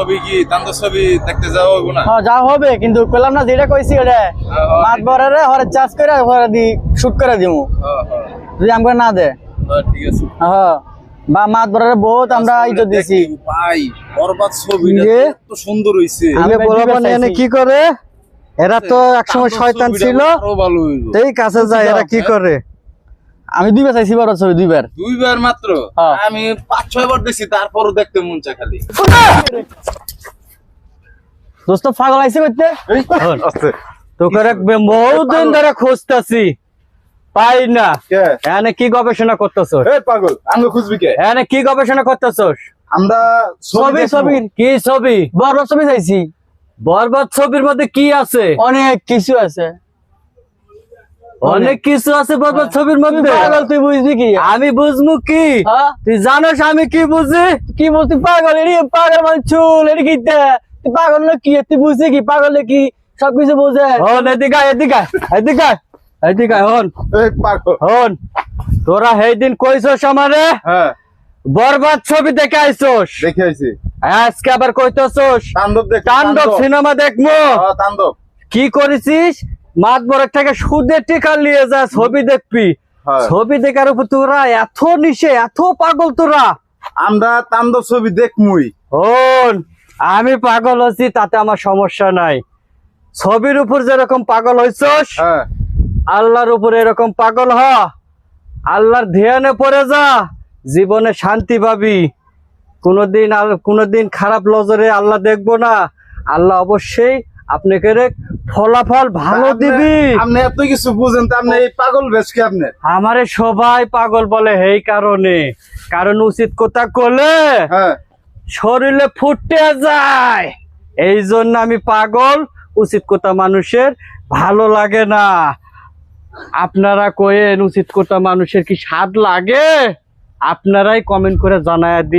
ছবি কি তান্দর ছবি দেখতে যাওয়া হবে না? হ্যাঁ যা হবে, কিন্তু কইলাম না যেটা কইছি ওটা মাত বরারে হরে চার্জ করে হরে দি শুট করে দিমু যদি আমগো না দে। ঠিক আছে হ্যাঁ বা মাত বরারে বহুত আমরা ইজ্জত দিছি ভাই। বরবাদ ছবিটা ইয়ে? এত সুন্দর হইছে। আমি বলবো না এনে কি করে, এরা তো একসময় শয়তান ছিল, আরো ভালো হইব। এই কাছে যায় এরা কি করে। আমি দুইবার চাইছি বড় ছবি দুইবার। দুইবার মাত্র? হ্যাঁ। আমি 5-6 বার দেখছি, তারপরও দেখতে মন চায় খালি। দোস্ত পাগল আইছে কইতে তোকে বহুত দিন ধরে খুঁজতেছি, পাই না। কে? এনে কি গবেষণা করতেছস? এই পাগল, আমি খুঁজবি কে? এনে কি গবেষণা করতেছস? আমরা ছবি ছবি কি ছবি? বড় ছবি চাইছি। বরবাদ ছবির মধ্যে কি আছে? অনেক কিছু আছে, অনেক কিছু আছে বরবাদ ছবির মধ্যে। পাগল তুই বুঝবি কি? আমি বুঝবো কি? হ্যাঁ তুই জানোস আমি কি বুঝি? কি বলতি পাগল এরি পাগল মানে চুল এরি কি তুই পাগল না কি? তুই বুঝলি কি পাগলে কি সবকিছু বোঝে? হন এদিকে আয়, এদিকে আয়, এদিকে আয়, এদিকে আয়, হন এই পাগল। হন। তোরা সেই দিন কইছস আমারে হ্যাঁ, বরবাদ ছবি দেখে আইছস, দেখে আইছি। আজকে আবার কইতেছস তাণ্ডব দেখ। তাণ্ডব সিনেমা দেখবো। হ্যাঁ, তাণ্ডব। কি করেছিস? মাত বরের থেকে সুদে টিকা নিয়ে যা ছবি দেখবি। হ্যাঁ। ছবি দেখার উপর তোরা এত নিশে, এত পাগল তোরা। আমরা তাণ্ডব ছবি দেখমুই। হন, আমি পাগল হচ্ছি তাতে আমার সমস্যা নাই। ছবির উপর যেরকম পাগল হইছস, হ্যাঁ, আল্লাহর উপর এরকম পাগল হ। আল্লাহর ধ্যানে পড়ে যা, জীবনে শান্তি পাবি। কোনোদিন খারাপ নজরে আল্লাহ দেখবো না। আল্লাহ অবশ্যই আপনাকে ফলাফল ভালো দিবি। আপনি এত কিছু বুঝেন তো আপনি এই পাগল বেশ কি আপনি? আমারে সবাই পাগল বলে এই কারণে, কারণ উচিত কথা করলে হ্যাঁ, শরীরে ফুটে যায়। এই জন্য আমি পাগল। উচিত কথা মানুষের ভালো লাগে না। আপনারা কয়েন উচিত কথা মানুষের কি স্বাদ লাগে? আপনারাই কমেন্ট করে জানায় দিয়ে